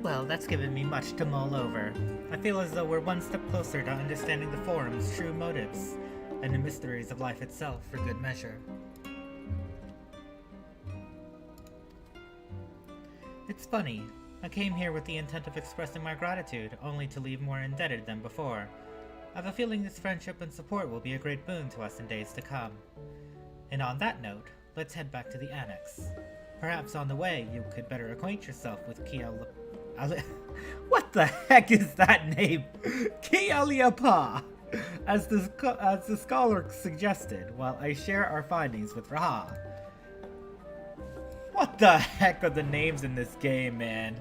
Well, that's given me much to mull over. I feel as though we're one step closer to understanding the Forum's true motives and the mysteries of life itself for good measure. It's funny. I came here with the intent of expressing my gratitude, only to leave more indebted than before. I have a feeling this friendship and support will be a great boon to us in days to come. And on that note, let's head back to the Annex. Perhaps on the way you could better acquaint yourself with what the heck is that name? Kialiapa! As the scholar suggested, while I share our findings with Raha. What the heck are the names in this game, man?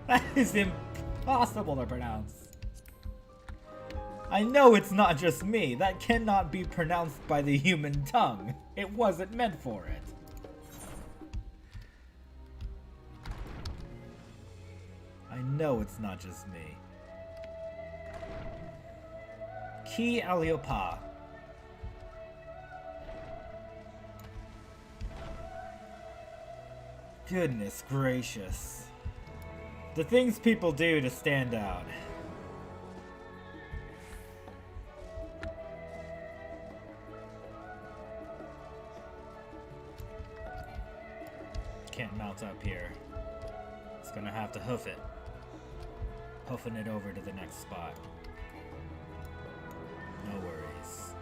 That is impossible to pronounce. I know it's not just me. That cannot be pronounced by the human tongue. It wasn't meant for it. I know it's not just me. Ki Aliopa. Goodness gracious. The things people do to stand out. Can't mount up here. It's gonna have to hoof it. Hoofing it over to the next spot. No worries.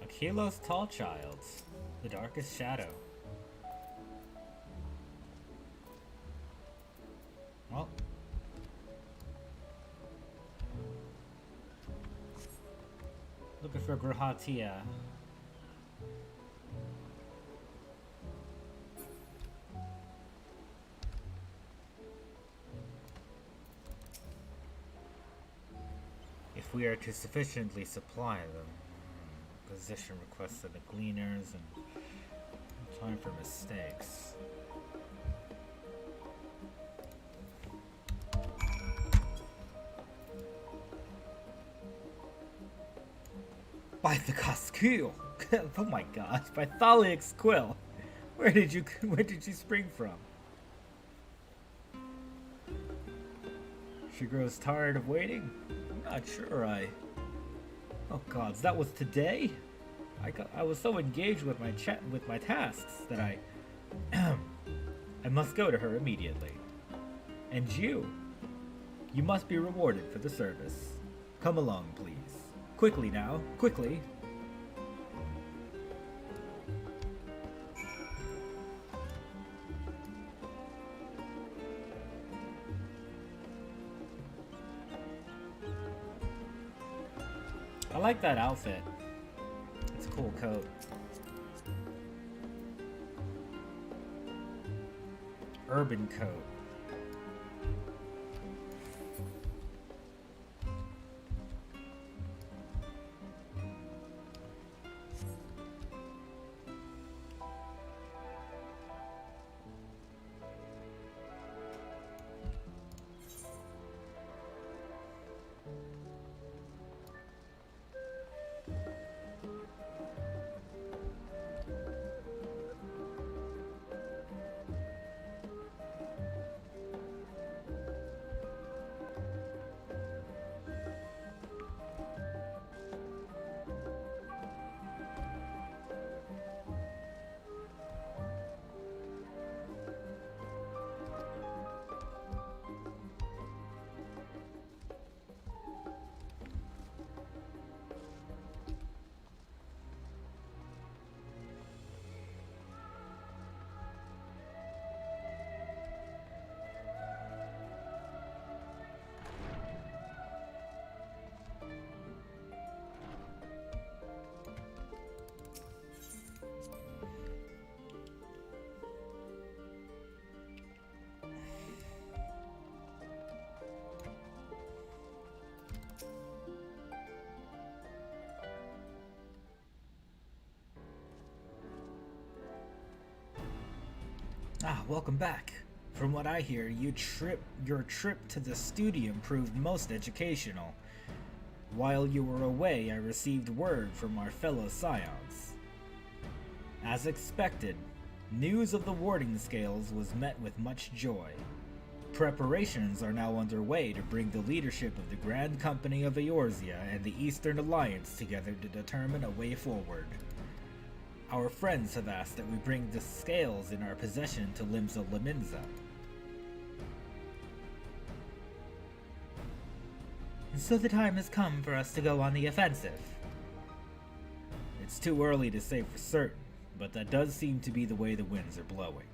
Akilo's Tall Child, the Darkest Shadow. Well. Looking for Grahatia. If we are to sufficiently supply them. Position requests of the Gleaners and time for mistakes. By the Casquill! Oh my gosh, by Thalix Quill! Where did you spring from? She grows tired of waiting? I'm not sure Oh gods, that was today? I was so engaged with my tasks that I must go to her immediately. And you must be rewarded for the service. Come along, please. Quickly now, quickly. I like that outfit. It's a cool coat. Urban coat. Welcome back. From what I hear, your trip to the studium proved most educational. While you were away, I received word from our fellow scions. As expected, news of the warding scales was met with much joy. Preparations are now underway to bring the leadership of the Grand Company of Eorzea and the Eastern Alliance together to determine a way forward. Our friends have asked that we bring the scales in our possession to Limsa Liminza. So the time has come for us to go on the offensive. It's too early to say for certain, but that does seem to be the way the winds are blowing.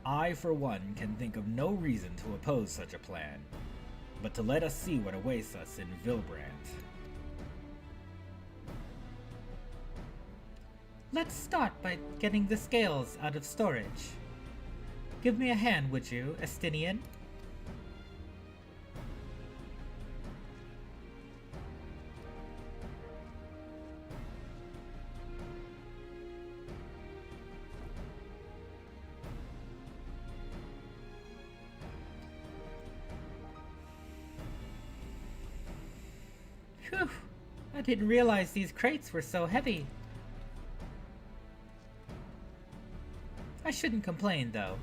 I, for one, can think of no reason to oppose such a plan, but to let us see what awaits us in Vilbrand. Let's start by getting the scales out of storage. Give me a hand, would you, Estinian? Phew, I didn't realize these crates were so heavy. I shouldn't complain, though.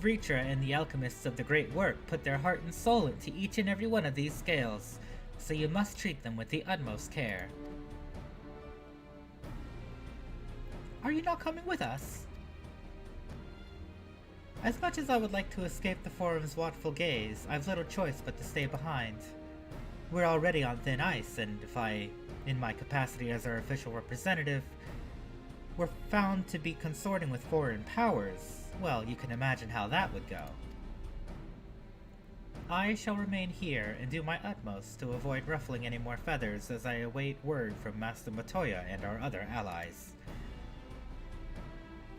Vritra and the alchemists of the Great Work put their heart and soul into each and every one of these scales, so you must treat them with the utmost care. Are you not coming with us? As much as I would like to escape the Forum's watchful gaze, I've little choice but to stay behind. We're already on thin ice, and if I, in my capacity as our official representative, were found to be consorting with foreign powers, well, you can imagine how that would go. I shall remain here and do my utmost to avoid ruffling any more feathers as I await word from Master Matoya and our other allies.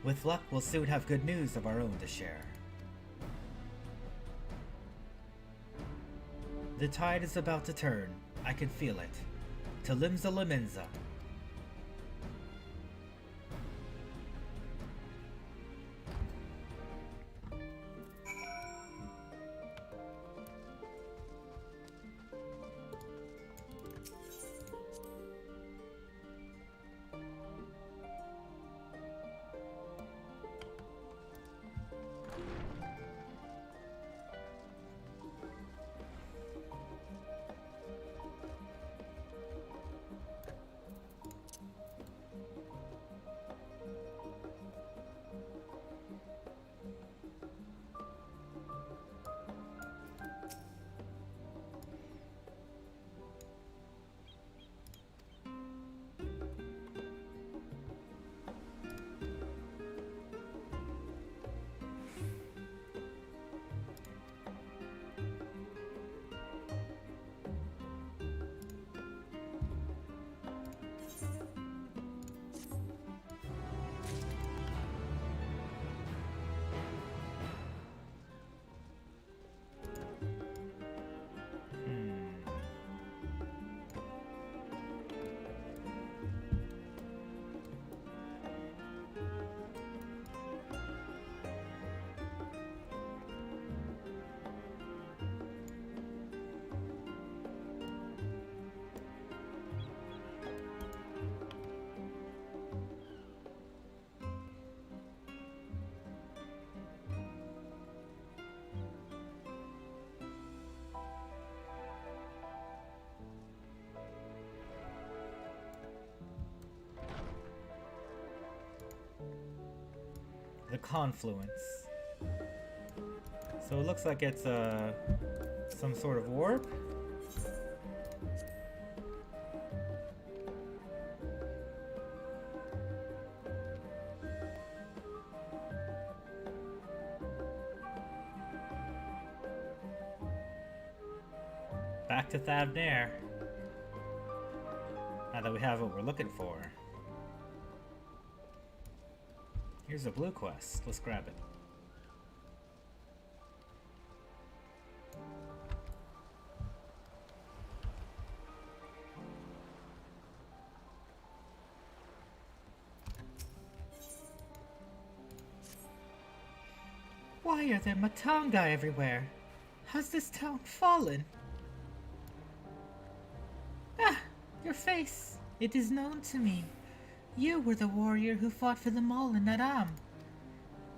With luck, we'll soon have good news of our own to share. The tide is about to turn. I can feel it. To Limsa Liminza. The confluence. So it looks like it's some sort of warp. Back to Thavnair. Now that we have what we're looking for. Here's a blue quest. Let's grab it. Why are there Matanga everywhere? Has this town fallen? Ah, your face. It is known to me. You were the warrior who fought for them all in Naram.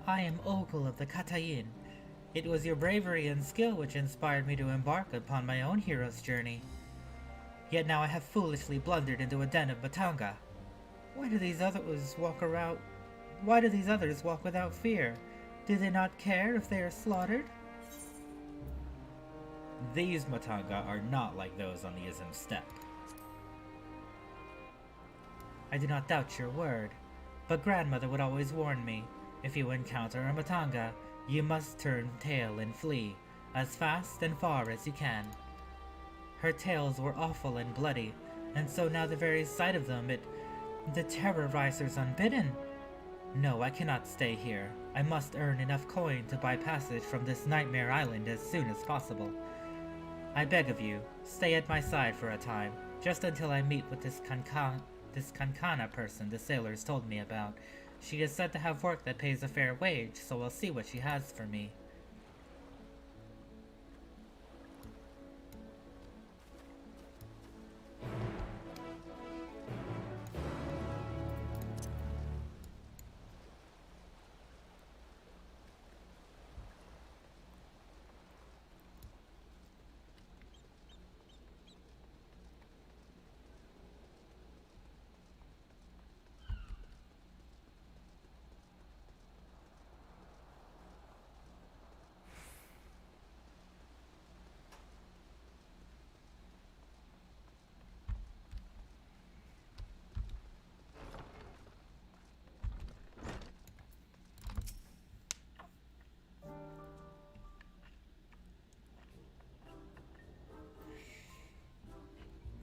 I am Ogle of the Katayin. It was your bravery and skill which inspired me to embark upon my own hero's journey. Yet now I have foolishly blundered into a den of Matanga. Why do these others walk without fear? Do they not care if they are slaughtered? These Matanga are not like those on the Ism steppe. I do not doubt your word, but grandmother would always warn me, if you encounter a Matanga, you must turn tail and flee, as fast and far as you can. Her tales were awful and bloody, and so now the very sight of them, the terror rises unbidden. No, I cannot stay here. I must earn enough coin to buy passage from this nightmare island as soon as possible. I beg of you, stay at my side for a time, just until I meet with this Kankana person the sailors told me about. She is said to have work that pays a fair wage, so we'll see what she has for me.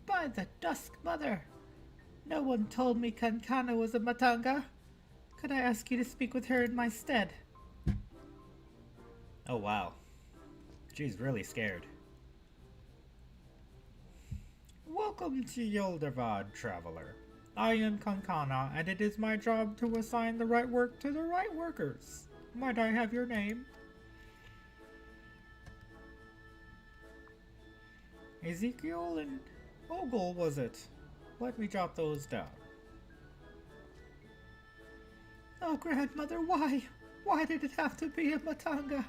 By the Dusk Mother! No one told me Kankana was a Matanga. Could I ask you to speak with her in my stead? Oh wow. She's really scared. Welcome to Yildivad, traveler. I am Kankana, and it is my job to assign the right work to the right workers. Might I have your name? Ezekiel and Ogle, was it? Let me jot those down. Oh, grandmother, why? Why did it have to be a Matanga?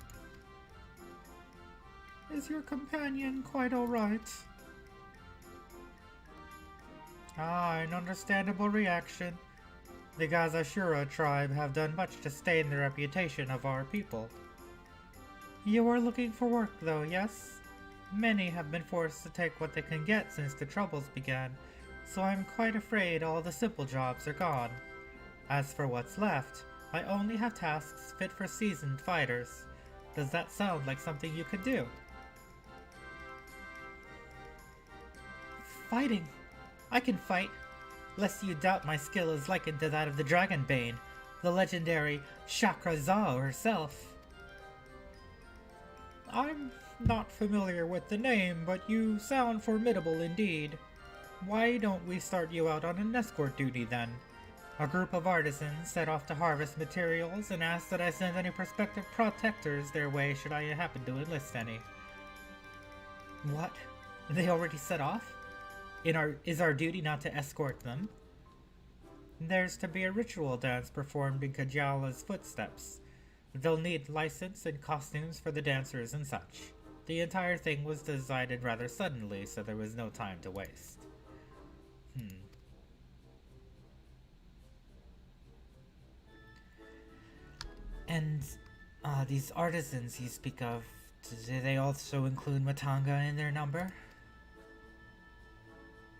Is your companion quite alright? Ah, an understandable reaction. The Gazashura tribe have done much to stain the reputation of our people. You are looking for work, though, yes? Many have been forced to take what they can get since the troubles began, so I'm quite afraid all the simple jobs are gone. As for what's left, I only have tasks fit for seasoned fighters. Does that sound like something you could do? Fighting? I can fight. Lest you doubt my skill is likened to that of the Dragonbane, the legendary Shakrazao herself. I'm not familiar with the name, but you sound formidable indeed. Why don't we start you out on an escort duty then? A group of artisans set off to harvest materials and ask that I send any prospective protectors their way should I happen to enlist any. What? They already set off? Is our duty not to escort them? There's to be a ritual dance performed in Kajala's footsteps. They'll need license and costumes for the dancers and such. The entire thing was decided rather suddenly, so there was no time to waste. And, these artisans you speak of, do they also include Matanga in their number?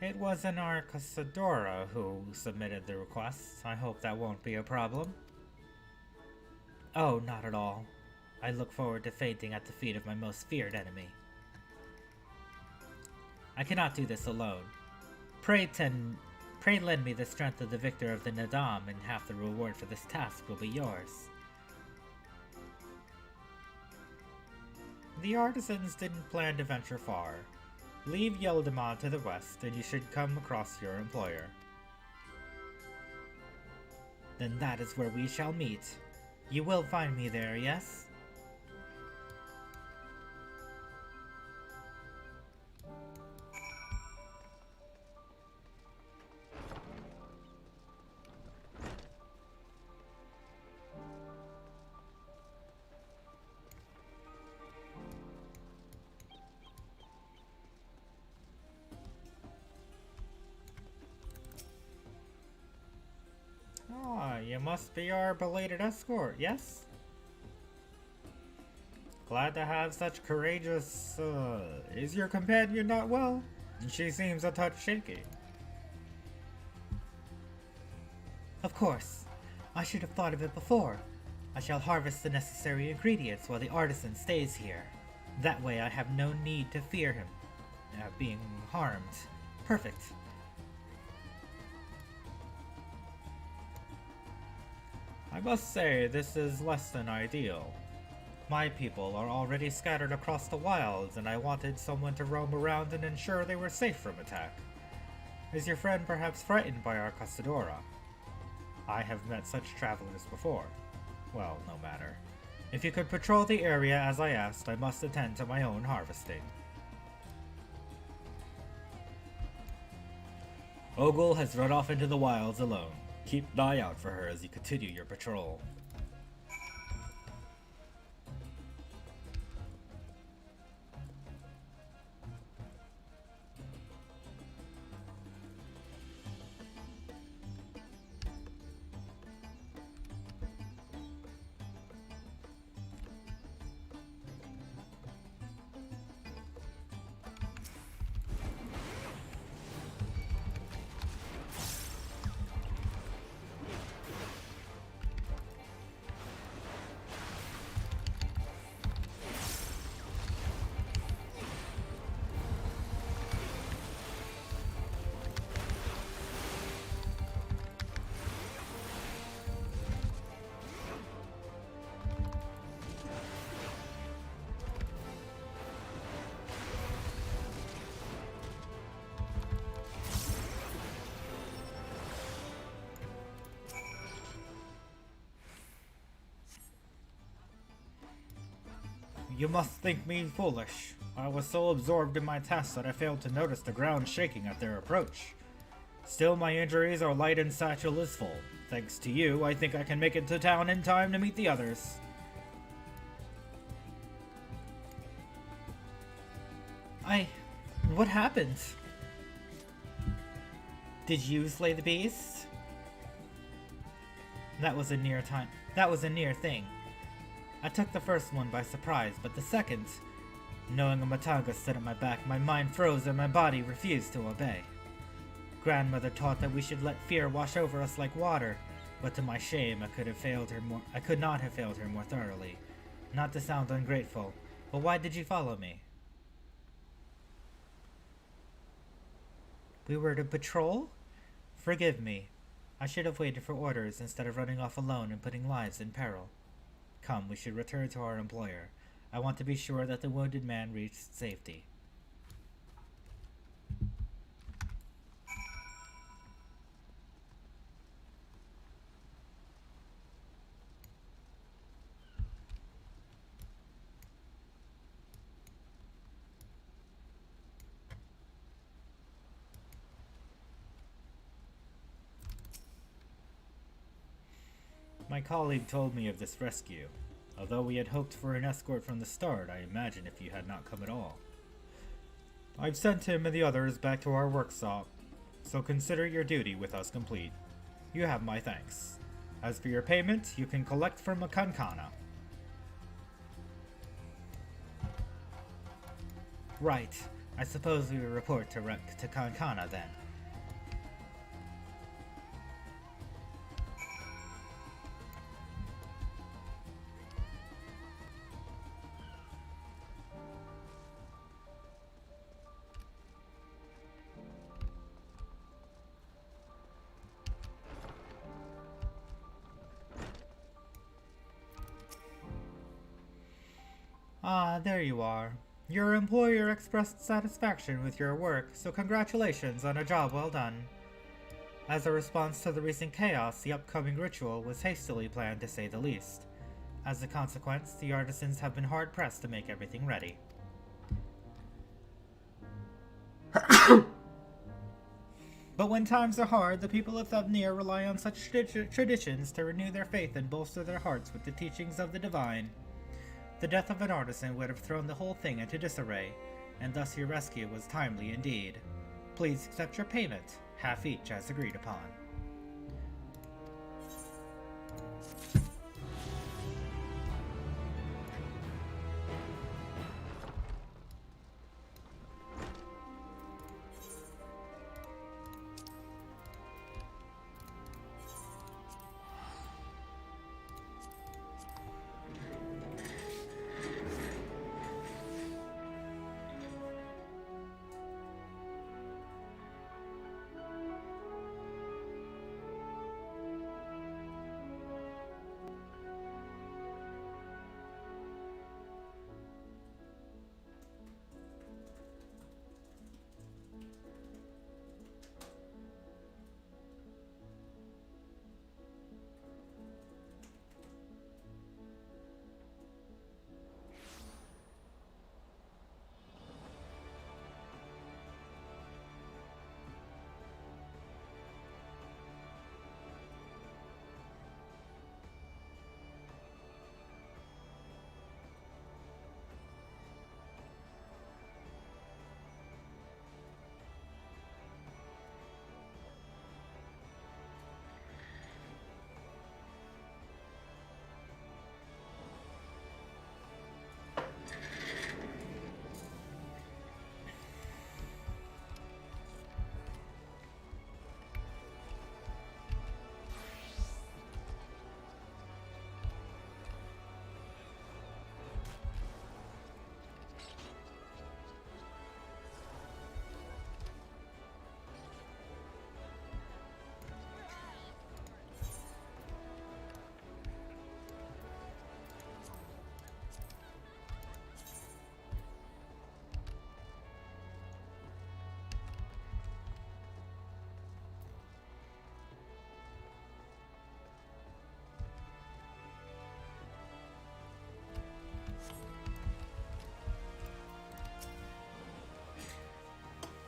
It was an Arcasadora who submitted the request. I hope that won't be a problem. Oh, not at all. I look forward to fainting at the feet of my most feared enemy. I cannot do this alone. Pray lend me the strength of the victor of the Nadam, and half the reward for this task will be yours. The artisans didn't plan to venture far. Leave Yildivad to the west, and you should come across your employer. Then that is where we shall meet. You will find me there, yes? must be our belated escort, yes? Glad to have such courageous, is your companion not well? She seems a touch shaky. Of course. I should have thought of it before. I shall harvest the necessary ingredients while the artisan stays here. That way I have no need to fear him being harmed. Perfect. I must say, this is less than ideal. My people are already scattered across the wilds, and I wanted someone to roam around and ensure they were safe from attack. Is your friend perhaps frightened by our Custodora? I have met such travelers before. Well, no matter. If you could patrol the area as I asked, I must attend to my own harvesting. Ogle has run off into the wilds alone. Keep an eye out for her as you continue your patrol. You must think me foolish. I was so absorbed in my tasks that I failed to notice the ground shaking at their approach. Still, my injuries are light and satchel is full. Thanks to you, I think I can make it to town in time to meet the others. What happened? Did you slay the beast? That was a near thing. I took the first one by surprise, but the second, knowing a Matanga stood at my back, my mind froze and my body refused to obey. Grandmother taught that we should let fear wash over us like water, but to my shame I could not have failed her more thoroughly. Not to sound ungrateful, but why did you follow me? We were to patrol? Forgive me. I should have waited for orders instead of running off alone and putting lives in peril. Come, we should return to our employer. I want to be sure that the wounded man reached safety. My colleague told me of this rescue. Although we had hoped for an escort from the start, I imagine if you had not come at all. I've sent him and the others back to our workshop, so consider your duty with us complete. You have my thanks. As for your payment, you can collect from a kankana. Right. I suppose we will report to Kankana then. Ah, there you are. Your employer expressed satisfaction with your work, so congratulations on a job well done. As a response to the recent chaos, the upcoming ritual was hastily planned to say the least. As a consequence, the artisans have been hard-pressed to make everything ready. But when times are hard, the people of Thubnir rely on such traditions to renew their faith and bolster their hearts with the teachings of the divine. The death of an artisan would have thrown the whole thing into disarray, and thus your rescue was timely indeed. Please accept your payment, half each as agreed upon.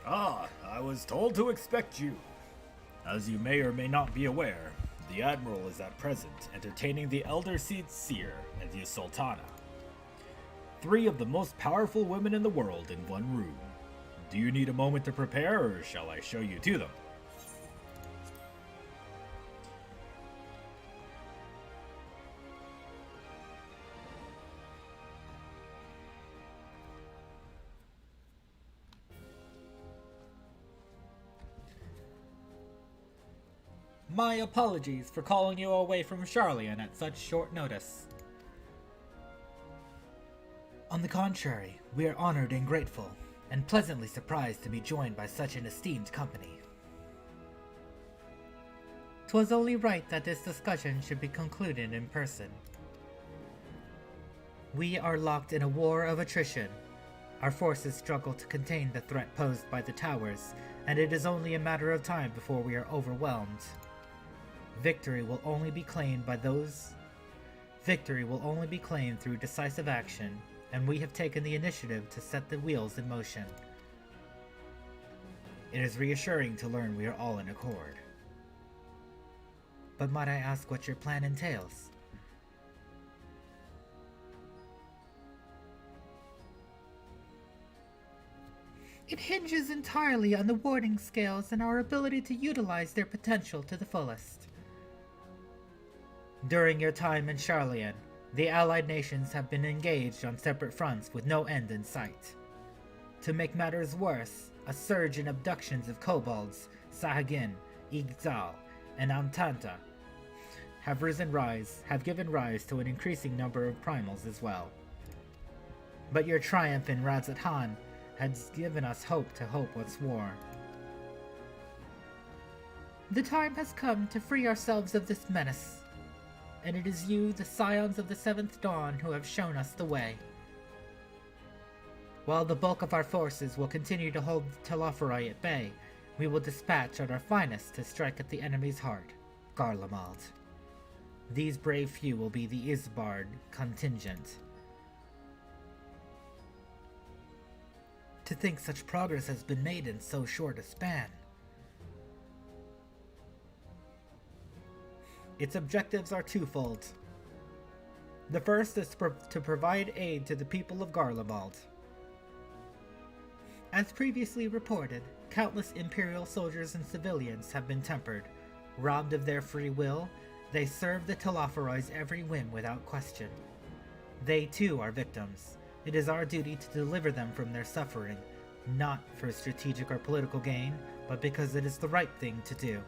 Ah, I was told to expect you. As you may or may not be aware, the Admiral is at present entertaining the Elder Seer and the Sultana. 3 of the most powerful women in the world in one room. Do you need a moment to prepare, or shall I show you to them? My apologies for calling you away from Charlian at such short notice. On the contrary, we are honored and grateful, and pleasantly surprised to be joined by such an esteemed company. 'Twas only right that this discussion should be concluded in person. We are locked in a war of attrition. Our forces struggle to contain the threat posed by the towers, and it is only a matter of time before we are overwhelmed. Victory will only be claimed through decisive action, and we have taken the initiative to set the wheels in motion. It is reassuring to learn we are all in accord. But might I ask what your plan entails? It hinges entirely on the warding scales and our ability to utilize their potential to the fullest. During your time in Charlian, the Allied nations have been engaged on separate fronts with no end in sight. To make matters worse, a surge in abductions of kobolds, Sahagin, Igzal, and Antanta have given rise to an increasing number of primals as well. But your triumph in Razathan has given us hope to hope once more. The time has come to free ourselves of this menace, and it is you, the Scions of the Seventh Dawn, who have shown us the way. While the bulk of our forces will continue to hold Telophoroi at bay, we will dispatch at our finest to strike at the enemy's heart, Garlemald. These brave few will be the Isbard contingent. To think such progress has been made in so short a span. Its objectives are twofold. The first is to provide aid to the people of Garlemald. As previously reported, countless Imperial soldiers and civilians have been tempered, robbed of their free will, They serve the Telophoroids every whim without question. They too are victims. It is our duty to deliver them from their suffering, not for strategic or political gain, but because it is the right thing to do.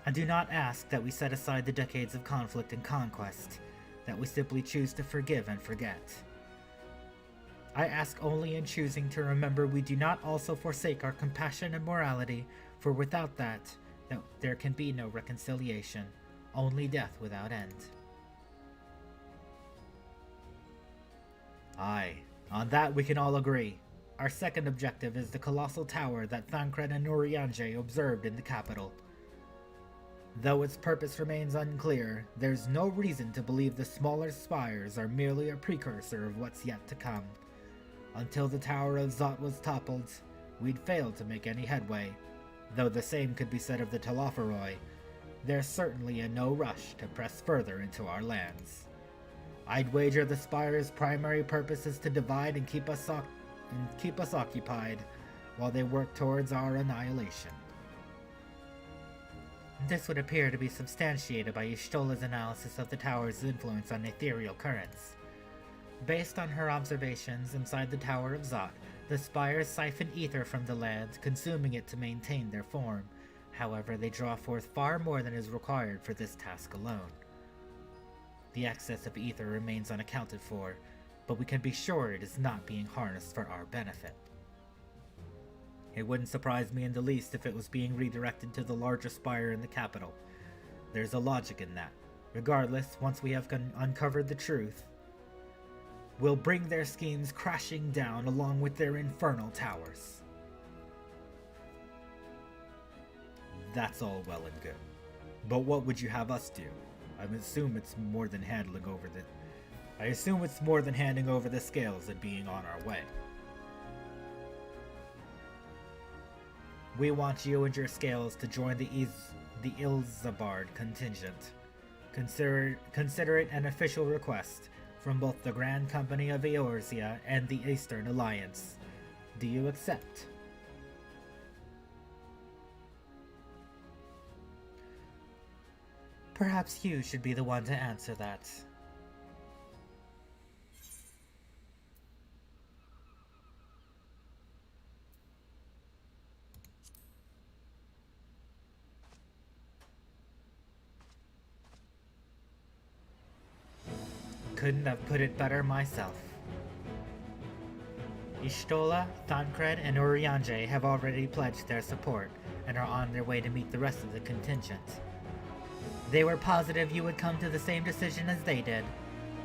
I do not ask that we set aside the decades of conflict and conquest, that we simply choose to forgive and forget. I ask only in choosing to remember we do not also forsake our compassion and morality, for without that, there can be no reconciliation, only death without end. Aye, on that we can all agree. Our second objective is the colossal tower that Thancred and Urianger observed in the capital. Though its purpose remains unclear, there's no reason to believe the smaller spires are merely a precursor of what's yet to come. Until the Tower of Zot was toppled, we'd failed to make any headway, though the same could be said of the Telophoroi. There's certainly in no rush to press further into our lands. I'd wager the spire's primary purpose is to divide and keep us occupied, while they work towards our annihilation. This would appear to be substantiated by Y'shtola's analysis of the tower's influence on ethereal currents. Based on her observations inside the Tower of Zot, the spires siphon ether from the land, consuming it to maintain their form. However, they draw forth far more than is required for this task alone. The excess of ether remains unaccounted for, but we can be sure it is not being harnessed for our benefit. It wouldn't surprise me in the least if it was being redirected to the larger spire in the capital. There's a logic in that. Regardless, once we have uncovered the truth, we'll bring their schemes crashing down along with their infernal towers. That's all well and good. But what would you have us do? I assume it's more than handing over the scales and being on our way. We want you and your scales to join the Ilzabard contingent. Consider it an official request from both the Grand Company of Eorzea and the Eastern Alliance. Do you accept? Perhaps you should be the one to answer that. Couldn't have put it better myself. Y'shtola, Thancred, and Urianger have already pledged their support and are on their way to meet the rest of the contingent. They were positive you would come to the same decision as they did.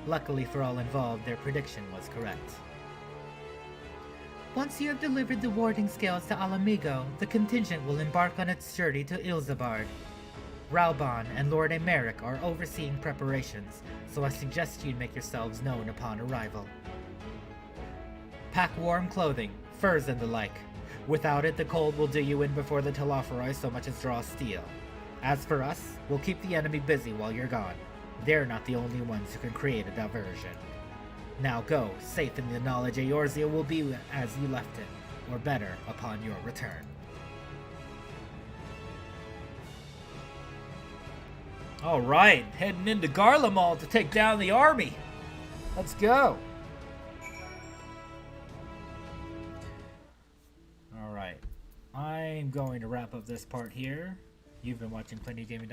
Luckily for all involved, their prediction was correct. Once you have delivered the warding scales to Alamigo, the contingent will embark on its journey to Ilzabard. Ralban and Lord Emeric are overseeing preparations, so I suggest you make yourselves known upon arrival. Pack warm clothing, furs and the like. Without it, the cold will do you in before the Telophoroi so much as draw steel. As for us, we'll keep the enemy busy while you're gone. They're not the only ones who can create a diversion. Now go, safe in the knowledge Eorzea will be as you left it, or better, upon your return. Alright, heading into Garlemald to take down the army. Let's go. Alright, I'm going to wrap up this part here. You've been watching Plenty Gaming.